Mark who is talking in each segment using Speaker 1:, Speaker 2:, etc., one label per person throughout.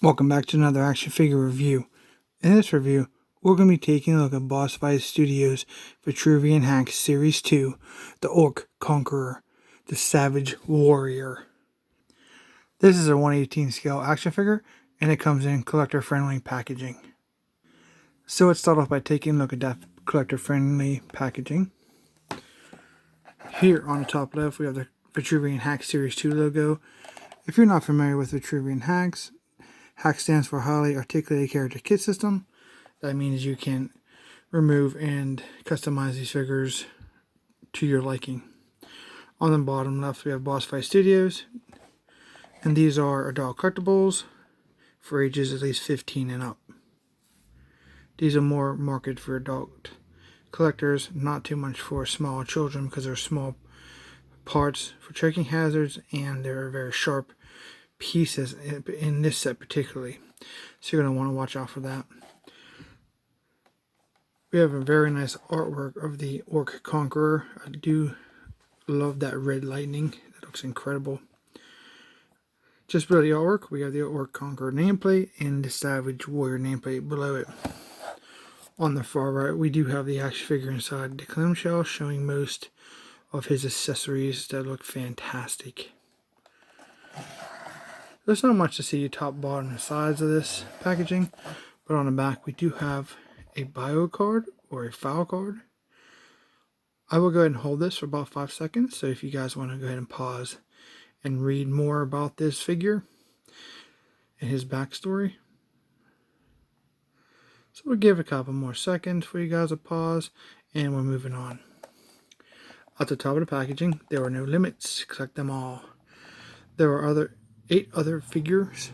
Speaker 1: Welcome back to another action figure review. In this review, we're going to be taking a look at Bossfight Studios' Vitruvian H.A.C.K.S Series 2, the Orc Conqueror, the Savage Warrior. This is a 1/18 scale action figure, and it comes in collector-friendly packaging. So let's start off by taking a look at that collector-friendly packaging. Here on the top left, we have the Vitruvian H.A.C.K.S Series 2 logo. If you're not familiar with Vitruvian H.A.C.K.S, H.A.C.K.S stands for Highly Articulated Character Kit System. That means you can remove and customize these figures to your liking. On the bottom left, we have Bossfight Studios, and these are adult collectibles for ages at least 15 and up. These are more marketed for adult collectors, not too much for small children because they're small parts for choking hazards and they're very sharp pieces in this set particularly, so you're going to want to watch out for that. We have a very nice artwork of the Orc Conqueror. I do love that red lightning. That looks incredible. Just below the artwork, we have the Orc Conqueror nameplate and the Savage Warrior nameplate below it. On the far right, we do have the action figure inside the clamshell, showing most of his accessories that look fantastic. There's not much to see top, bottom, and sides of this packaging, but on the back we do have a bio card or a file card. I will go ahead and hold this for about 5 seconds, so if you guys want to go ahead and pause and read more about this figure and his backstory. So we'll give a couple more seconds for you guys to pause, and we're moving on. At the top of the packaging, there are no limits. Collect them all. There are 8 other figures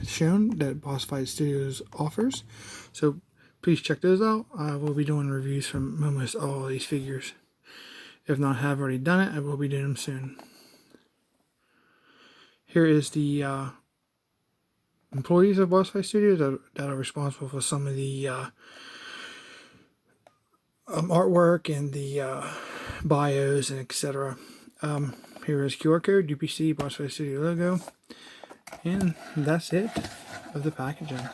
Speaker 1: shown that Bossfight Studios offers, so please check those out. I will be doing reviews from almost all of these figures. If not have already done it, I will be doing them soon. Here is the employees of Bossfight Studios that are responsible for some of the artwork and the bios and etc. Here is QR code, UPC, Bossfight Studio logo. And that's it of the packaging.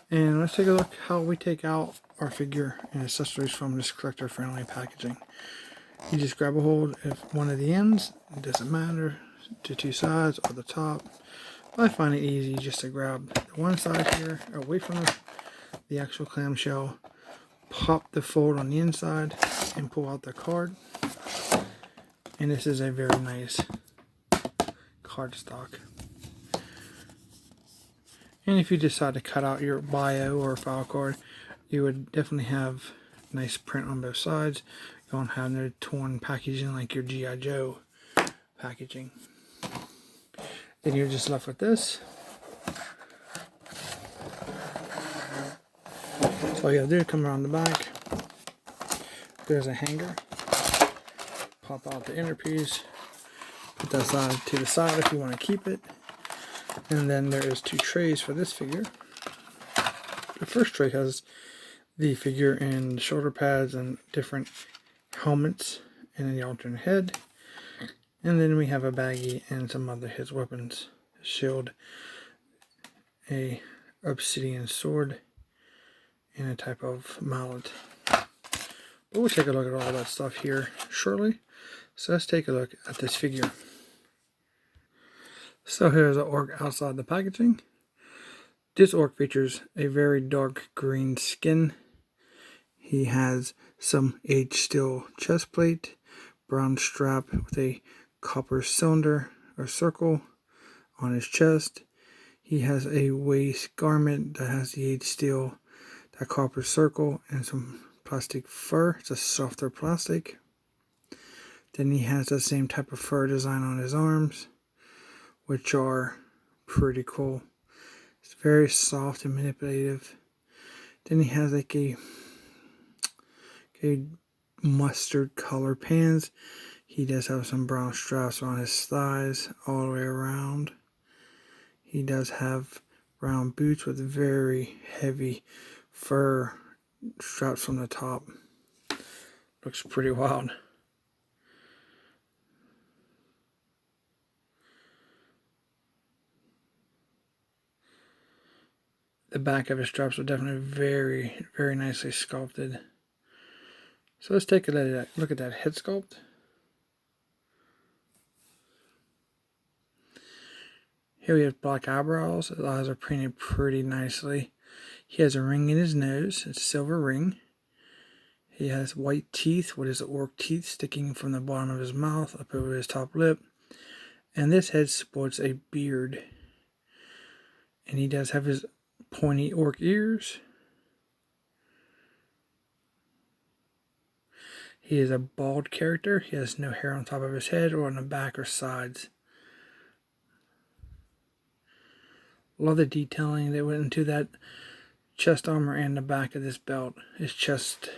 Speaker 1: And let's take a look how we take out our figure and accessories from this collector-friendly packaging. You just grab a hold of one of the ends. It doesn't matter, to 2 sides or the top. I find it easy just to grab the one side here away from the actual clamshell, pop the fold on the inside, and pull out the card. And this is a very nice cardstock. And if you decide to cut out your bio or file card, you would definitely have nice print on both sides. You don't have no torn packaging like your G.I. Joe packaging. Then you're just left with this. So all you have to do is come around the back. There's a hanger. Pop out the inner piece. Put that side to the side if you want to keep it. And then there is 2 trays for this figure. The first tray has the figure and shoulder pads and different helmets and the alternate head. And then we have a baggie and some other his weapons. A shield, a obsidian sword, and a type of mallet. But we'll take a look at all that stuff here shortly. So let's take a look at this figure. So here's the orc outside the packaging. This orc features a very dark green skin. He has some aged steel chest plate, brown strap with a copper cylinder or circle on his chest. He has a waist garment that has the aged steel, that copper circle, and some plastic fur. It's a softer plastic. Then he has the same type of fur design on his arms, which are pretty cool. It's very soft and manipulative. Then he has like a mustard color pants. He does have some brown straps on his thighs all the way around. He does have brown boots with very heavy fur straps from the top. Looks pretty wild. the back of his straps are definitely very, very nicely sculpted. So let's take a look at that head sculpt. Here we have black eyebrows. His eyes are painted pretty nicely. He has a ring in his nose. It's a silver ring. He has white teeth with his orc teeth sticking from the bottom of his mouth up over his top lip. And this head sports a beard. And he does have his pointy orc ears. He is a bald character. He has no hair on top of his head or on the back or sides. Love the detailing that went into that chest armor and the back of this belt. His chest,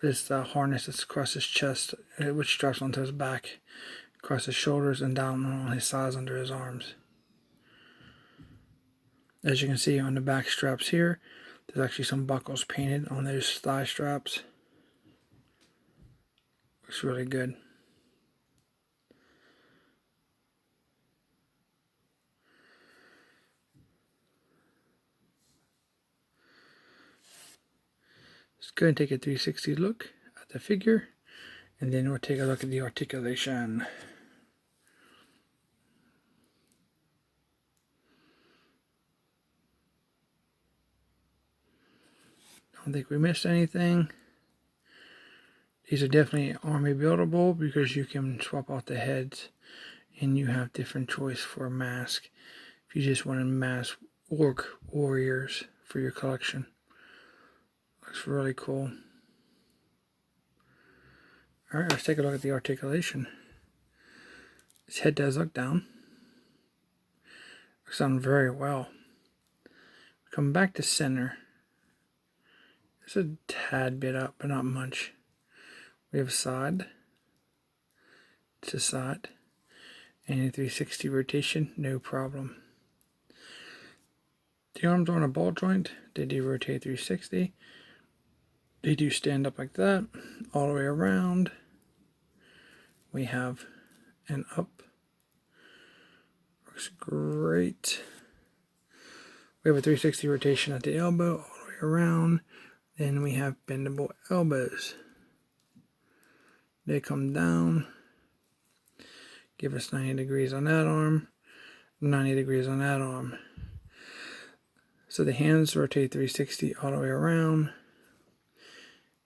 Speaker 1: with this harness that's across his chest, which straps onto his back, across his shoulders, and down on his sides under his arms. As you can see on the back straps here, there's actually some buckles painted on those thigh straps. Looks really good. Let's go and take a 360 look at the figure, and then we'll take a look at the articulation. Don't think we missed anything. These are definitely army buildable because you can swap out the heads and you have different choice for a mask if you just want to mask orc warriors for your collection. Looks really cool. Alright, let's take a look at the articulation. His head does look down. Looks on very well. Come back to center. It's a tad bit up, but not much. We have side to side and a 360 rotation, no problem. The arms are on a ball joint. They do rotate 360. They do stand up like that, all the way around. We have an up. Looks great. We have a 360 rotation at the elbow, all the way around. Then we have bendable elbows. They come down, give us 90 degrees on that arm, 90 degrees on that arm. So the hands rotate 360 all the way around.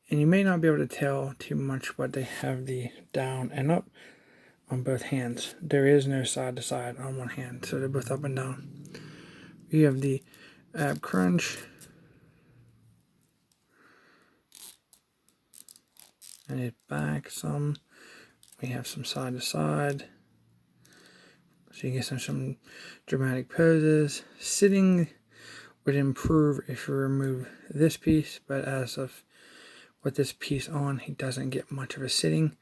Speaker 1: And you may not be able to tell too much, but they have the down and up on both hands. There is no side to side on one hand, so they're both up and down. We have the ab crunch. And it back some. We have some side to side. So you get some dramatic poses. Sitting would improve if you remove this piece, but as of with this piece on, he doesn't get much of a sitting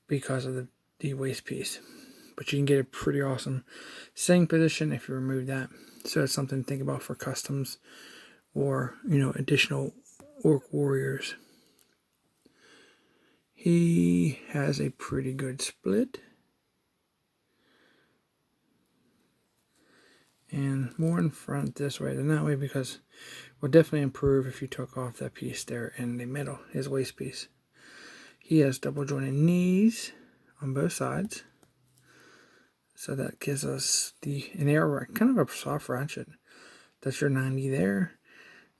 Speaker 1: because of the waist piece. But you can get a pretty awesome sitting position if you remove that. So it's something to think about for customs or, additional orc warriors. He has a pretty good split. And more in front this way than that way because it will definitely improve if you took off that piece there in the middle, his waist piece. He has double jointed knees on both sides. So that gives us an air, kind of a soft ratchet. That's your 90 there.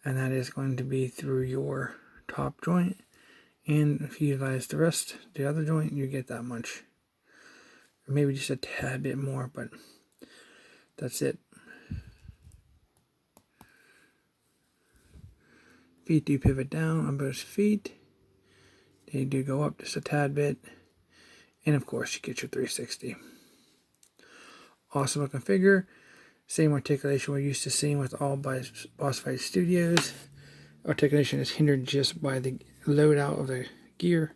Speaker 1: And that is going to be through your top joint. And if you utilize the other joint, you get that much. Maybe just a tad bit more, but that's it. Feet do pivot down on both feet. They do go up just a tad bit. And of course, you get your 360. Awesome looking figure. Same articulation we're used to seeing with all by Bossfight Studios. Articulation is hindered just by the load out of the gear,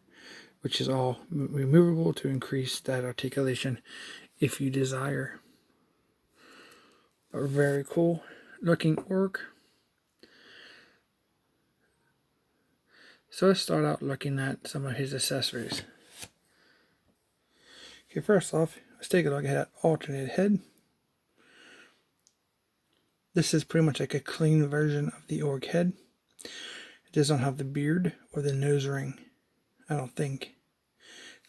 Speaker 1: which is all removable to increase that articulation if you desire. But very cool looking orc. So let's start out looking at some of his accessories. Okay, first off, let's take a look at that alternate head. This is pretty much like a clean version of the orc head. It does not have the beard or the nose ring, I don't think.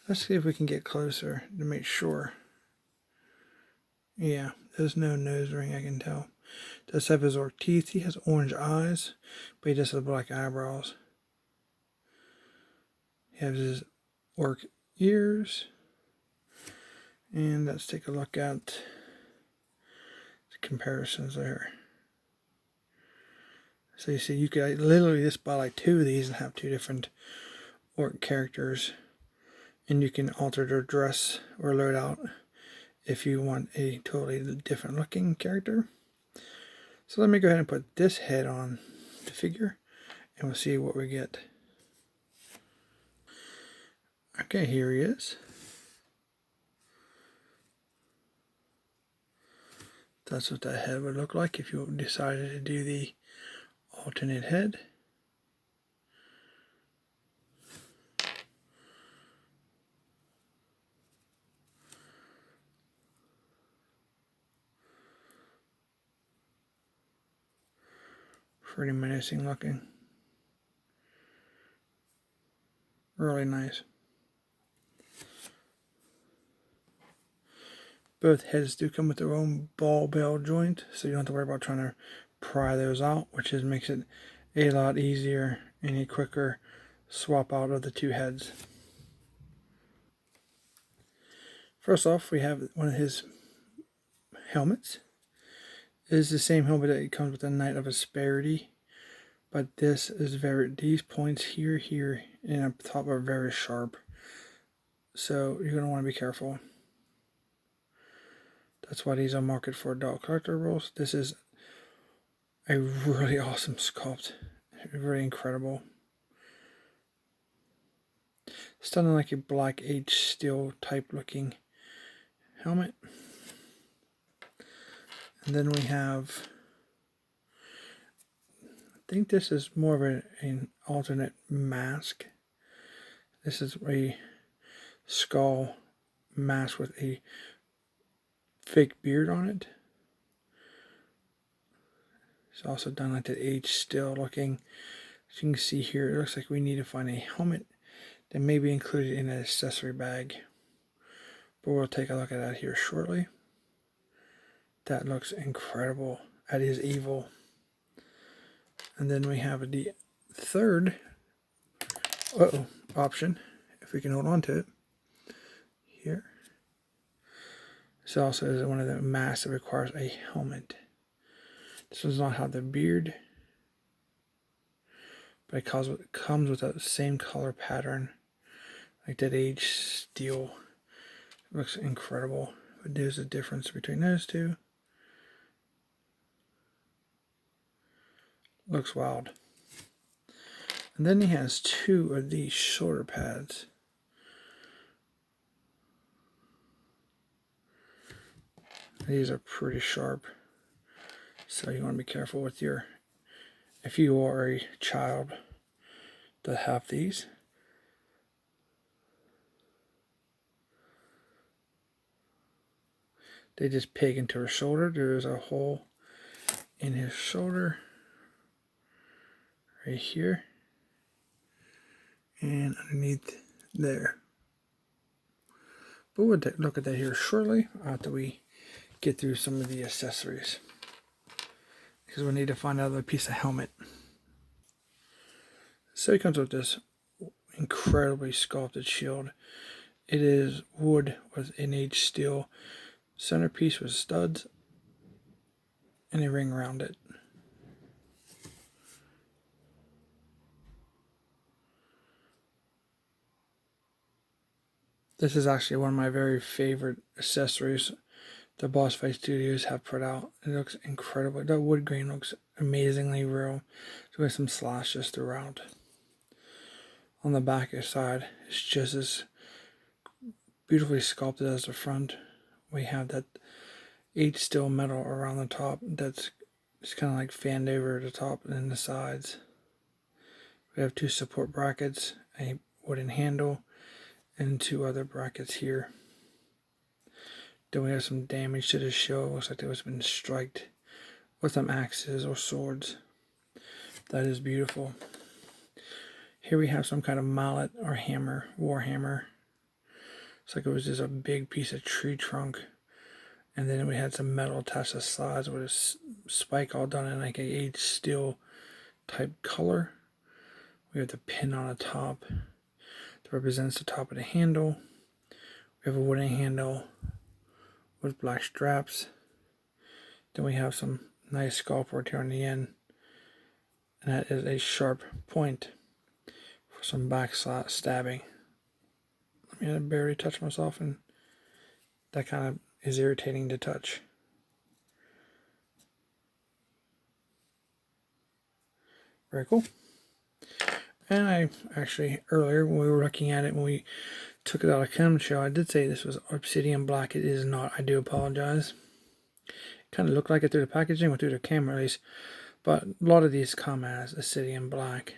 Speaker 1: Let's see if we can get closer to make sure. Yeah, there's no nose ring, I can tell. Does have his orc teeth. He has orange eyes, but he just has black eyebrows. He has his orc ears. And let's take a look at the comparisons there. So you see, you could literally just buy like 2 of these and have 2 different orc characters. And you can alter their dress or loadout if you want a totally different looking character. So let me go ahead and put this head on the figure and we'll see what we get. Okay, here he is. That's what that head would look like if you decided to do the alternate head. Pretty menacing looking. Really nice. Both heads do come with their own ball bell joint, so you don't have to worry about trying to pry those out, which makes it a lot easier and a quicker swap out of the 2 heads. First off, we have one of his helmets. It is the same helmet that comes with the Knight of Asperity, but this is these points here, and up top are very sharp. So you're going to want to be careful. That's why these are marketed for adult collector rolls. This is a really awesome sculpt. Very incredible. It's done in like a black H steel type looking helmet. And then we have, I think this is more of an alternate mask. This is a skull mask with a fake beard on it. It's also done like that H steel looking. As you can see here, it looks like we need to find a helmet that may be included in an accessory bag. But we'll take a look at that here shortly. That looks incredible. That is evil. And then we have the third option, if we can hold on to it, here. This also is one of the masks that requires a helmet. This does not have the beard, but it comes with that same color pattern, like that H steel. It looks incredible. But there's a difference between those 2. Looks wild. And then he has 2 of these shoulder pads. These are pretty sharp, so you want to be careful with if you are a child to have these. They just peg into her shoulder. There is a hole in his shoulder right here and underneath there. But we'll look at that here shortly after we get through some of the accessories, because we need to find another piece of helmet. So he comes with this incredibly sculpted shield. It is wood with an H steel centerpiece with studs and a ring around it. This is actually one of my very favorite accessories the Bossfight Studios have put out. It looks incredible. That wood grain looks amazingly real. So we have some slashes throughout. On the back side, it's just as beautifully sculpted as the front. We have that H steel metal around the top that's kind of like fanned over the top and the sides. We have 2 support brackets, a wooden handle, and 2 other brackets here. Then we have some damage to the shield. Looks like it was been striked with some axes or swords. That is beautiful. Here we have some kind of mallet or hammer, war hammer. It's like it was just a big piece of tree trunk. And then we had some metal attached to the sides with a spike all done in like a aged steel type color. We have the pin on the top that represents the top of the handle. We have a wooden handle with black straps. Then we have some nice sculpt work here on the end. And that is a sharp point for some back stabbing. I mean, I barely touch myself, and that kind of is irritating to touch. Very cool. And I actually, earlier when we were looking at it, when we took it out of chem show, I did say this was obsidian black. It is not. I do apologize. It kind of looked like it through the packaging or through the camera at least. But a lot of these come as obsidian black.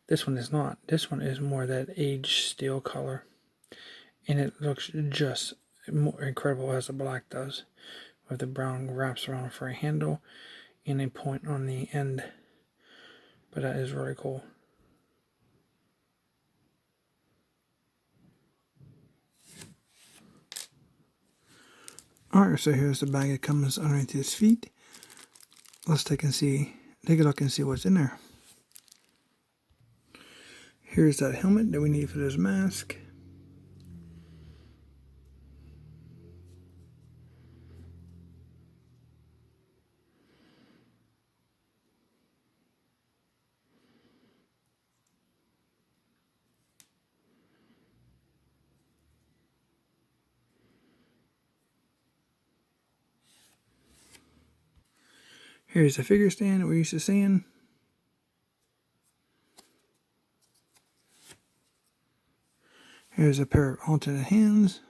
Speaker 1: This one is not. This one is more that aged steel color. And it looks just more incredible as the black does. With the brown wraps around for a handle and a point on the end. But that is really cool. Alright, so here's the bag that comes underneath his feet. Let's take a look and see what's in there. Here's that helmet that we need for this mask. Here's the figure stand that we're used to seeing. Here's a pair of alternate hands.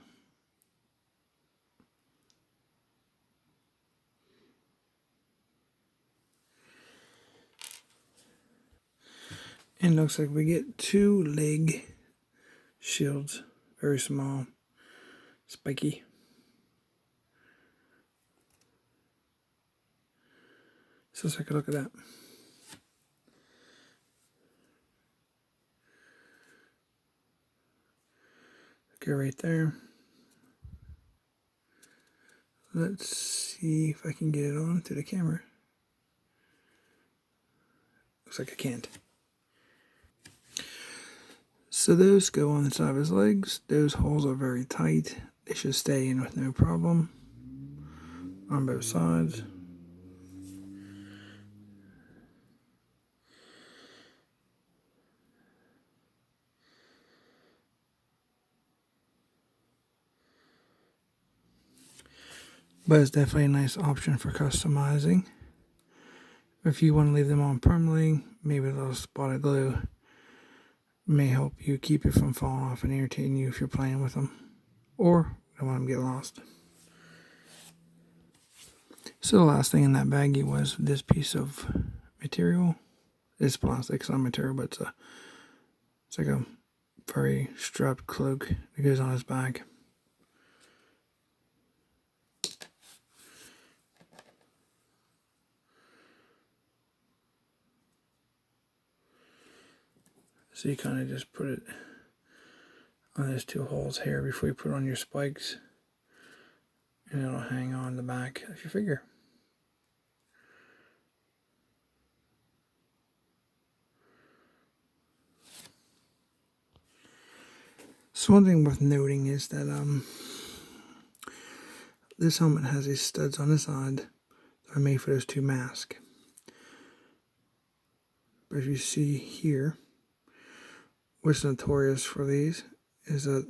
Speaker 1: And looks like we get 2 leg shields. Very small. Spiky. So let's take a look at that. Okay, right there. Let's see if I can get it on to the camera. Looks like I can't. So those go on the side of his legs. Those holes are very tight. They should stay in with no problem on both sides. But it's definitely a nice option for customizing. If you want to leave them on permanently, maybe a little spot of glue may help you keep it from falling off and irritating you if you're playing with them. Or don't want them to get lost. So the last thing in that baggie was this piece of material. It's plastic, it's not material, but it's like a very strapped cloak that goes on his back. So you kind of just put it on those 2 holes here before you put on your spikes. And it'll hang on the back of your figure. So one thing worth noting is that this helmet has these studs on the side that are made for those 2 masks. But if you see here, what's notorious for these is that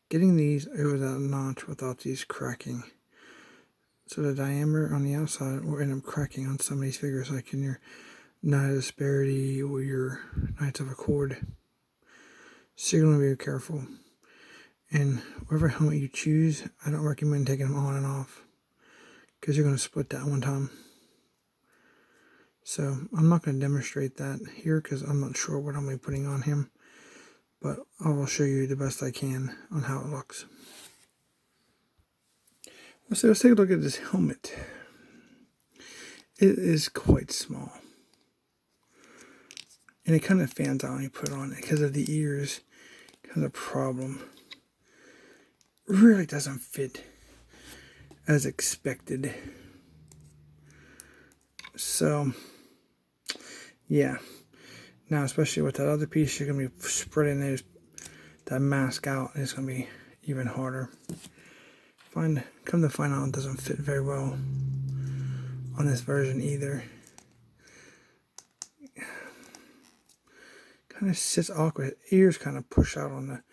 Speaker 1: getting these over that notch without these cracking. So the diameter on the outside will end up cracking on some of these figures, like in your Knight of Disparity or your Knights of Accord. So you're going to be careful. And whatever helmet you choose, I don't recommend taking them on and off, because you're going to split that one time. So I'm not going to demonstrate that here because I'm not sure what I'm going to be putting on him. But I will show you the best I can on how it looks. So let's take a look at this helmet. It is quite small. And it kind of fans out when you put it on it because of the ears. Kind of a problem. Really doesn't fit as expected. So, yeah. Now, especially with that other piece, you're going to be spreading that mask out, and it's going to be even harder. Come to find out, it doesn't fit very well on this version either. Kind of sits awkward. Ears kind of push out on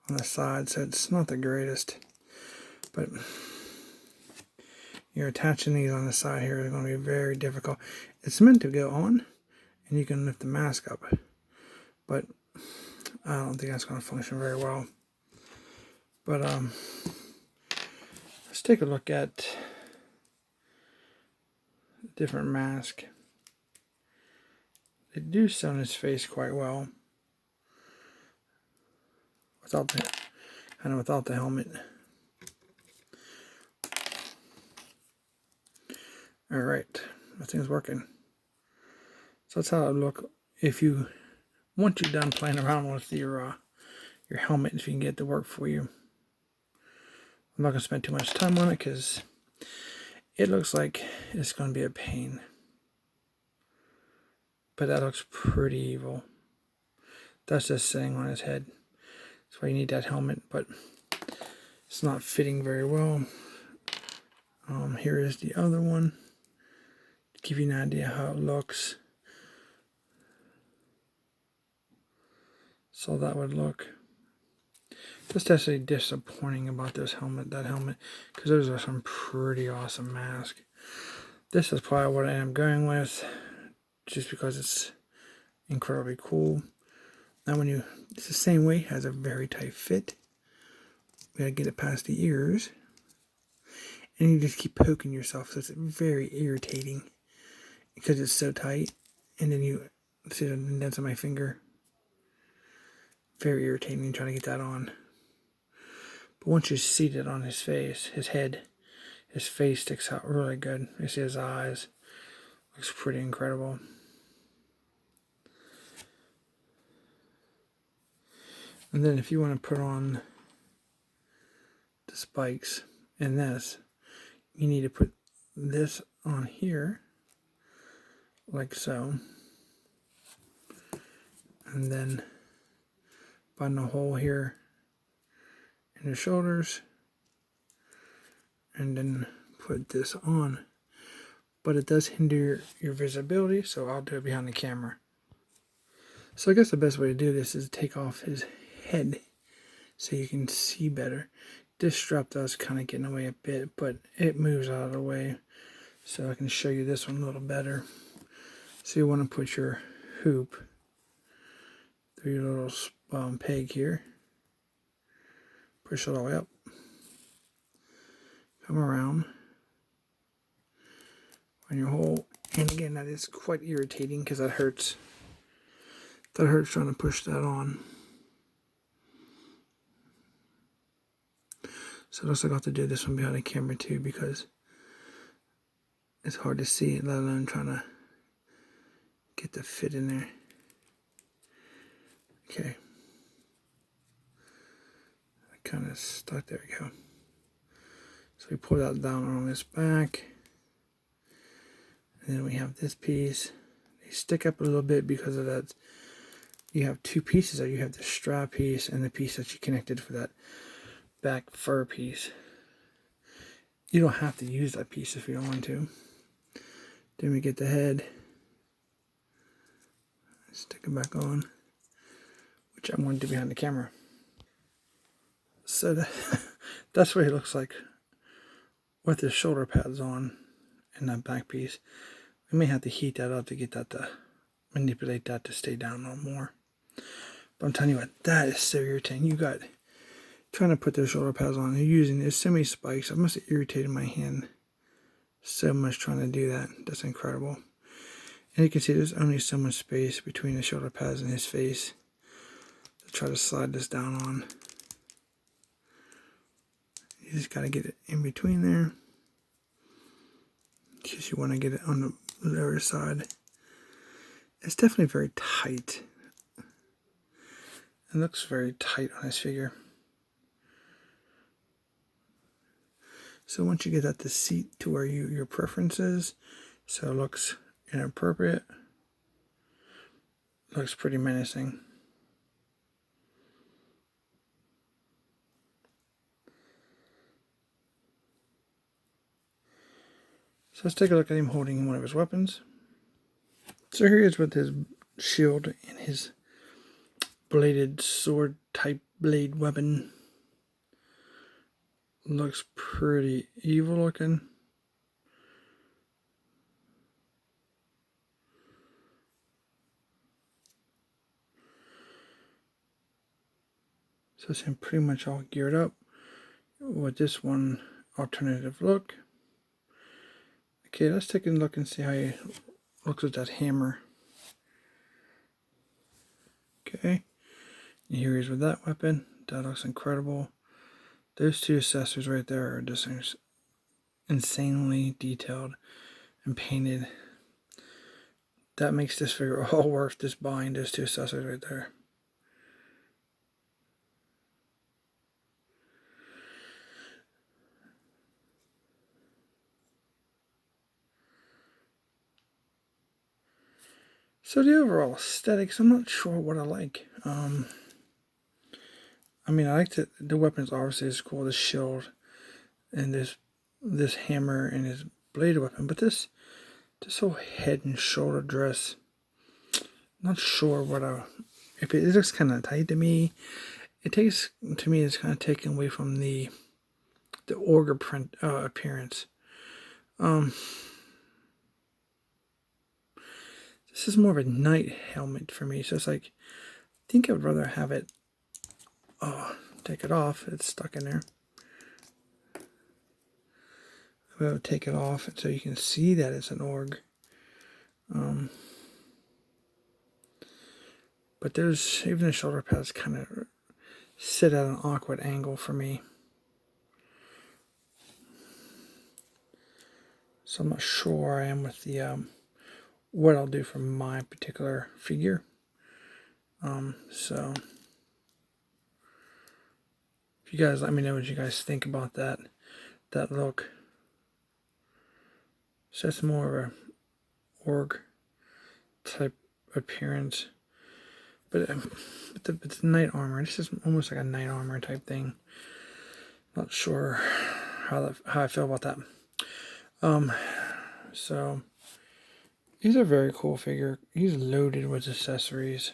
Speaker 1: the side, so it's not the greatest. But you're attaching these on the side here is going to be very difficult. It's meant to go on, and you can lift the mask up, but I don't think that's going to function very well. But let's take a look at a different mask. They do sell on his face quite well, without the helmet. All right, that thing's working. So that's how it look once you're done playing around with your helmet, if you can get it to work for you. I'm not gonna spend too much time on it because it looks like it's gonna be a pain. But that looks pretty evil. That's just sitting on his head. That's why you need that helmet, but it's not fitting very well. Here is the other one. To give you an idea how it looks. So that would look. That's actually disappointing about that helmet, because those are some pretty awesome masks. This is probably what I am going with, just because it's incredibly cool. Now it's the same way, has a very tight fit. We gotta get it past the ears. And you just keep poking yourself, so it's very irritating because it's so tight. And then you see the indents on my finger. Very irritating trying to get that on. But once you seat it on his face, his face sticks out really good. You see his eyes. Looks pretty incredible. And then if you want to put on the spikes in this, you need to put this on here, like so. And then button a hole here in the shoulders. And then put this on. But it does hinder your visibility, so I'll do it behind the camera. So I guess the best way to do this is to take off his head so you can see better. This strap does kind of get in the way a bit, but it moves out of the way so I can show you this one a little better. So you want to put your hoop through your little peg here. Push it all the way up. Come around on your hole. And again, that is quite irritating because that hurts. That hurts trying to push that on. So it looks like I'll have to do this one behind the camera too, because it's hard to see, let alone trying to get the fit in there. Okay. I kind of stuck. There we go. So we pull that down on this back. And then we have this piece. They stick up a little bit because of that. You have two pieces there. You have the strap piece and the piece that you connected for that back fur piece. You don't have to use that piece if you don't want to. Then we get the head. Stick it back on, which I'm going to do behind the camera. So that's what it looks like with the shoulder pads on and that back piece. We may have to heat that up to get that to manipulate that to stay down a little more. But I'm telling you what, that is so irritating. You got trying to put those shoulder pads on. You're using these so many spikes. I must have irritated my hand so much trying to do that. That's incredible. And you can see there's only so much space between the shoulder pads and his face to try to slide this down on. You just got to get it in between there, because you want to get it on the lower side. It's definitely very tight. It looks very tight on this figure. So once you get that the seat to where your preference is, so it looks inappropriate, looks pretty menacing. So let's take a look at him holding one of his weapons. So here he is with his shield and his bladed sword type blade weapon. Looks pretty evil looking. So it's him pretty much all geared up with this one alternative look. Okay, let's take a look and see how he looks with that hammer. Okay, and here he is with that weapon. That looks incredible. Those two accessories right there are just insanely detailed and painted. That makes this figure all worth just buying those two accessories right there. So the overall aesthetics, I'm not sure what I like. I mean, I like the weapons obviously is cool, the shield and this hammer and his blade weapon, but this whole head and shoulder dress, not sure what if it looks kind of tight to me. It takes, to me, it's kind of taken away from the ogre print appearance. This is more of a knight helmet for me, so it's like, I think I would rather have it, take it off, it's stuck in there. I would take it off so you can see that it's an org. But there's, even the shoulder pads kind of sit at an awkward angle for me. So I'm not sure where I am with the, what I'll do for my particular figure. So if you guys let me know what you guys think about that look. So it's more of a org type appearance, but it's knight armor. This is almost like a knight armor type thing. Not sure how I feel about that. So he's a very cool figure. He's loaded with accessories,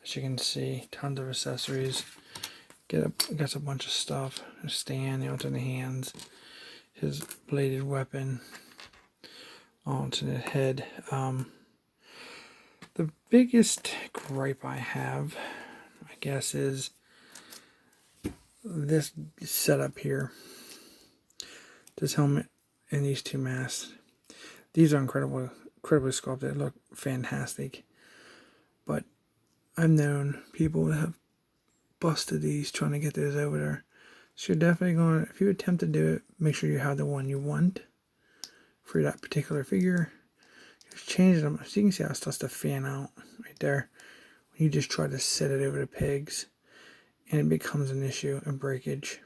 Speaker 1: as you can see, tons of accessories. Gets a bunch of stuff. A stand, the alternate hands, his bladed weapon, alternate head. The biggest gripe I have, I guess, is this setup here. This helmet and these two masks. These are incredibly sculpted. They look fantastic. But I've known people that have busted these trying to get those over there. So you're definitely going to, if you attempt to do it, make sure you have the one you want for that particular figure. Just change them. So you can see how it starts to fan out right there. When you just try to set it over the pegs, and it becomes an issue, a breakage.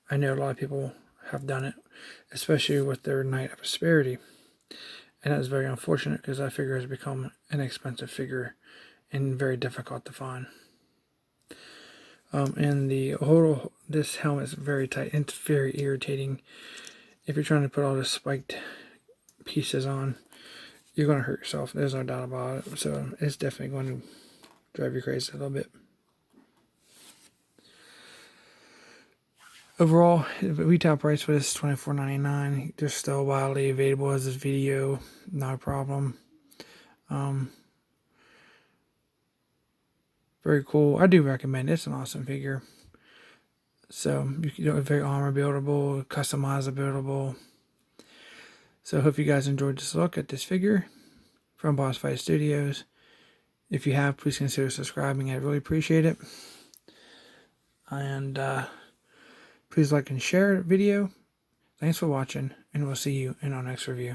Speaker 1: I know a lot of people have done it, especially with their Knight of Prosperity. And that is very unfortunate because that figure has become an expensive figure and very difficult to find. And this helmet is very tight. It's very irritating. If you're trying to put all the spiked pieces on, you're going to hurt yourself. There's no doubt about it. So it's definitely going to drive you crazy a little bit. Overall, the retail price for this is $24.99. They're still widely available as this video. Not a problem. Very cool. I do recommend it. It's an awesome figure. So, very armor buildable, customizable. So, I hope you guys enjoyed this look at this figure from Bossfight Studios. If you have, please consider subscribing. I'd really appreciate it. And please like and share the video. Thanks for watching, and we'll see you in our next review.